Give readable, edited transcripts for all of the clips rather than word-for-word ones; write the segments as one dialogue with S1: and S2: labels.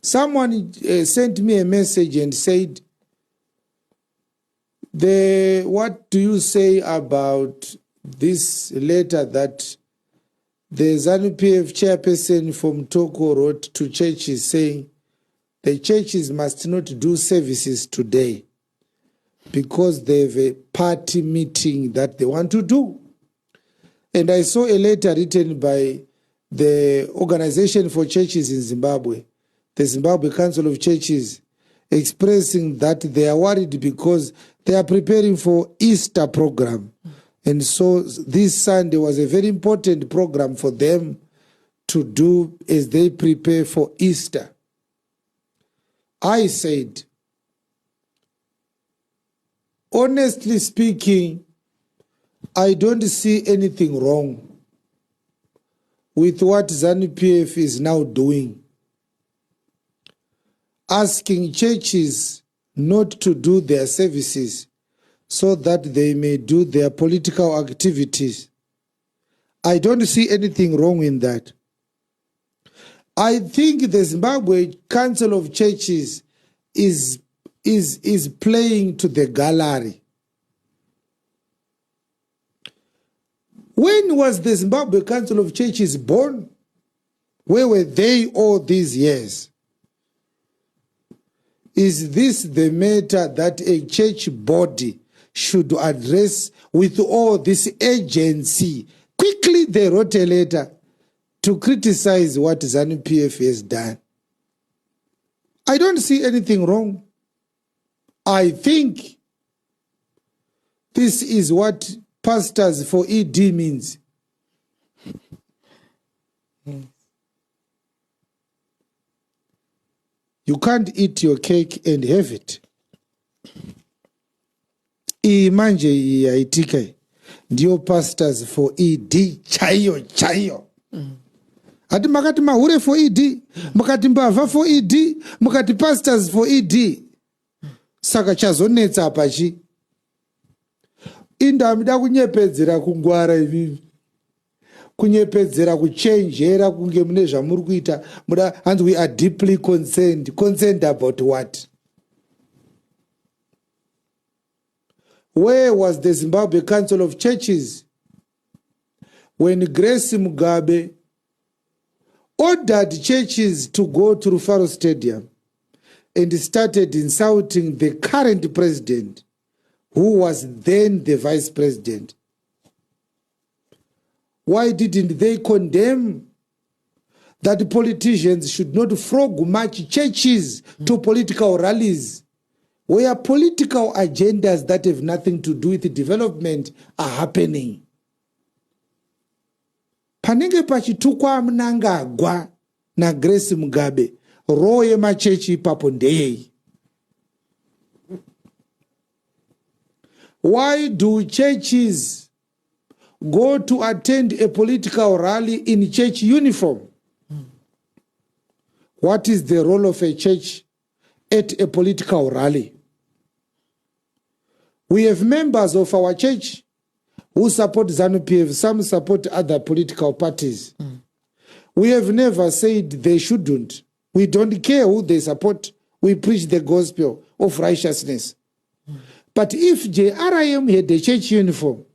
S1: Someone sent me a message and said, what do you say about this letter that the Zanu PF chairperson from Toko wrote to churches saying the churches must not do services today because they have a party meeting that they want to do? And I saw a letter written by the Organization for Churches in Zimbabwe, the Zimbabwe Council of Churches, expressing that they are worried because they are preparing for Easter program. And so this Sunday was a very important program for them to do as they prepare for Easter. I said, honestly speaking, I don't see anything wrong with what Zanu PF is now doing, asking churches not to do their services so that they may do their political activities. I don't see anything wrong in that. I think the Zimbabwe Council of Churches is playing to the gallery. When was the Zimbabwe Council of Churches born? Where were they all these years? Is this the matter that a church body should address with all this urgency? Quickly they wrote a letter to criticize what Zanu PF has done. I don't see anything wrong. I think this is what pastors for ED means. You can't eat your cake and have it. Imanje yaitika ndio pastors for ED chayo. Ati makati mahure for ED, makati mbava for ED, makati pastors for ED. Saka chazonetsa apachi. Indamida kunyepedzera kungwara ivivi. Kunyepedzera kuchenjera kunge mune zvamuri kuita. And we are deeply concerned. Concerned about what? Where was the Zimbabwe Council of Churches when Grace Mugabe ordered churches to go to Rufaro Stadium and started insulting the current president, who was then the vice president? Why didn't they condemn that politicians should not frog march churches to political rallies where political agendas that have nothing to do with development are happening? Panenge pachitukwa mnangagwa na Grace Mugabe, roye machechi ipapo ndei. Why do churches go to attend a political rally in church uniform? What is the role of a church at a political rally? We have members of our church who support Zanu PF, some support other political parties. We have never said they shouldn't. We don't care who they support. We preach the gospel of righteousness. But if JRIM had a church uniform,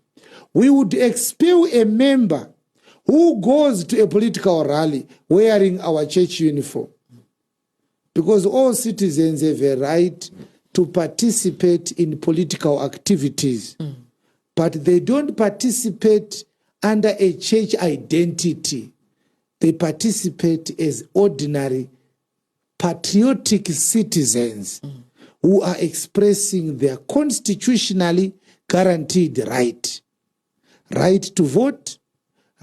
S1: we would expel a member who goes to a political rally wearing our church uniform. Because all citizens have a right to participate in political activities. But they don't participate under a church identity. They participate as ordinary, patriotic citizens who are expressing their constitutionally guaranteed right. Right to vote,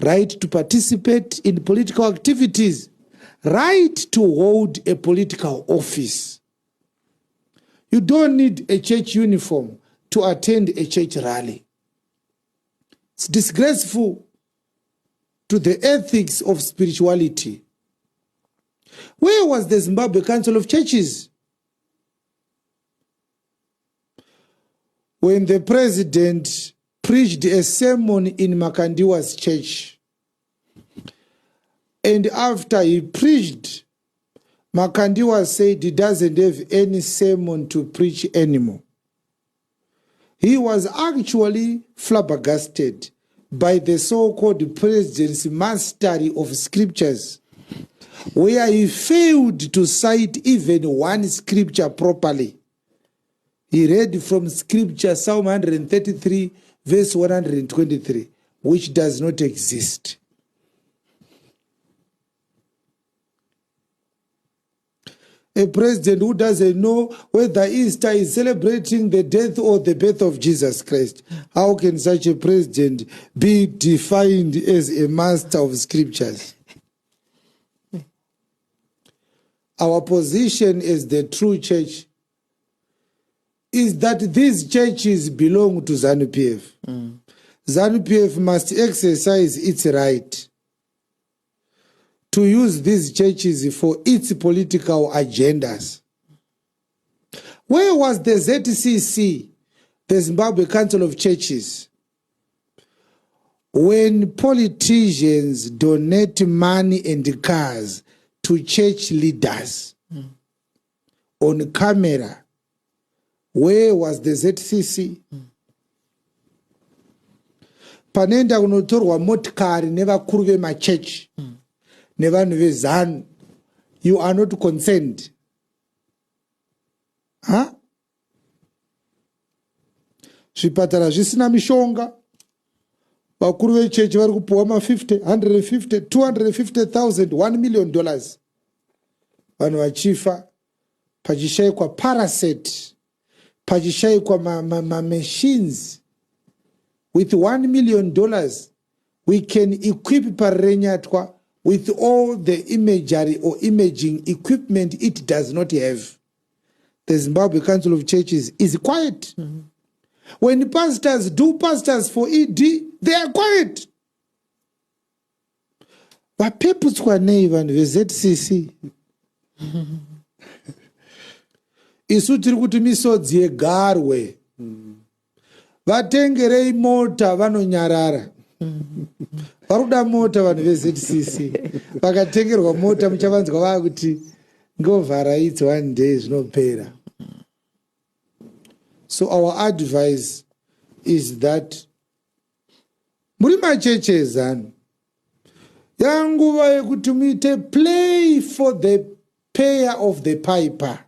S1: right to participate in political activities, right to hold a political office. You don't need a church uniform to attend a church rally. It's disgraceful to the ethics of spirituality. Where was the Zimbabwe Council of Churches when the president preached a sermon in Makandiwa's church? And after he preached, Makandiwa said he doesn't have any sermon to preach anymore. He was actually flabbergasted by the so-called president's mastery of scriptures, where he failed to cite even one scripture properly. He read from scripture Psalm 133, verse 123, which does not exist. A president who doesn't know whether Easter is celebrating the death or the birth of Jesus Christ. How can such a president be defined as a master of scriptures? Our position as the true church is that these churches belong to Zanu PF. Zanu PF must exercise its right to use these churches for its political agendas. Where was the ZCC, the Zimbabwe Council of Churches, when politicians donate money and cars to church leaders on camera? Where was the ZCC? Panenda kunotorwa motikari nevakuru vemachurch nevanhu vezanu, you are not concerned. Huh? Zvipatara zvisina mishonga, vakuru vechechi vari kupuwa ma50, 150, 250,000, $1 million. Vanhu vachifa, pachishayikwa parasite, pachishayikwa machines. With $1 million, we can equip Parenyatwa with all the imagery or imaging equipment it does not have. The Zimbabwe Council of Churches is quiet. When pastors do pastors for ED, they are quiet. Vapeputswa nei vanhu veZCC. Isu tiri kuti misodzi yegarwe. Vatengerei mota vanonyarara. Varuda mota vanhu veZCC. Vakatengerwa mota muchavanzwa vakuti ngovhara it's one day zvinopera. So our advice is that muri machechi ezanu yanguva yekuti muite play for the payer of the piper.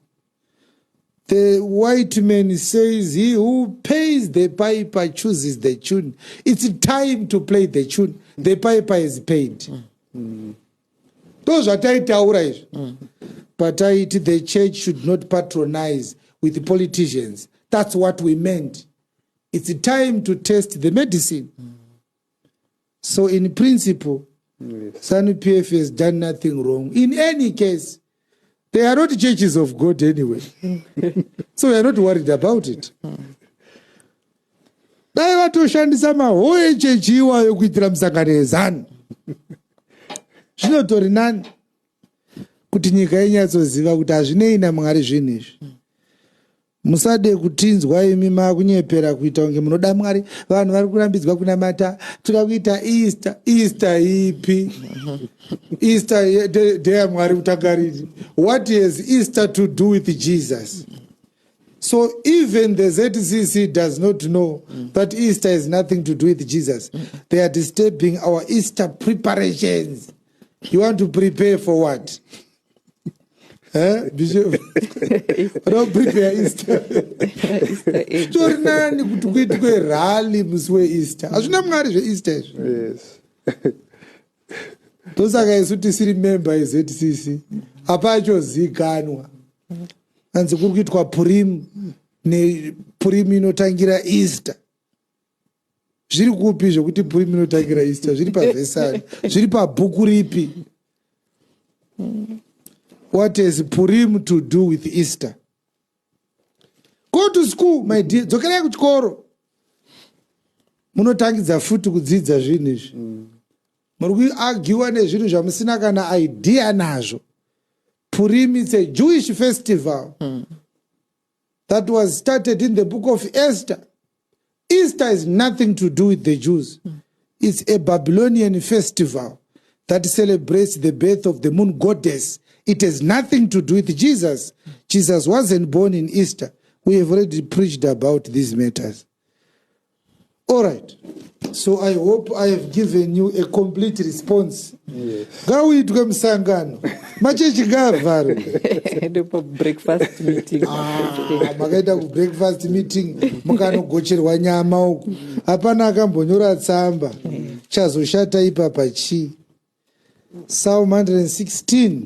S1: The white man says he who pays the piper chooses the tune. It's time to play the tune. The piper is paid. Those are tight. But the church should not patronize with the politicians. That's what we meant. It's time to test the medicine. So in principle, Zanu PF has done nothing wrong. In any case, they are not churches of God anyway. So we are not worried about it. Dai vatoshandisa mahoe chechi iwayo kuitira musangano wezanu. Zvinotori nani kuti nyika inyatsoziva kuti hazvinei naMwari zvinhu izvi. Musade kutinzwa imi makunyepera kuita kunge munoda Mwari. Vanhu vari kurambidzwa kunamata toda kuita Easter. Easter ipi? Easter day yaMwari utakariri. What has Easter to do with Jesus? So even the ZCC does not know that Easter has nothing to do with Jesus. They are disturbing our Easter preparations. You want to prepare for what? Bishop, don't prepare Easter. Tornani kuti kuitwe rally musi weEaster. Hazvina Mwari zveEaster. Yes. Tosaka isu tisiri member yeZCC. Hapachozikanwa. Hanzi kuri kuitwa Purim nePurim inotangira Easter. Zviri kupi zvokuti Purim inotangira Easter? Zviri pavhesari. Zviri pabhuku ripi? What has Purim to do with Easter? Go to school, my dear. Dzokerai kuchikoro. Munotangidza futi kudzidza zvinhu izvi. Muri kuargiwa nezvinhu zvamusina kana idea nazvo. Purim is a Jewish festival that was started in the book of Esther. Easter has nothing to do with the Jews. It's a Babylonian festival that celebrates the birth of the moon goddess It has nothing to do with Jesus. Jesus wasn't born in Easter. We have already preached about these matters. All right. So I hope I have given you a complete response. Gawitwe msangano. Machechi gavaro.
S2: Breakfast meeting.
S1: Makaita ku breakfast meeting mukanogocherwa nyama uku. Hapana akambonyora tsamba. Chazoshata ipapa chi. Psalm 116.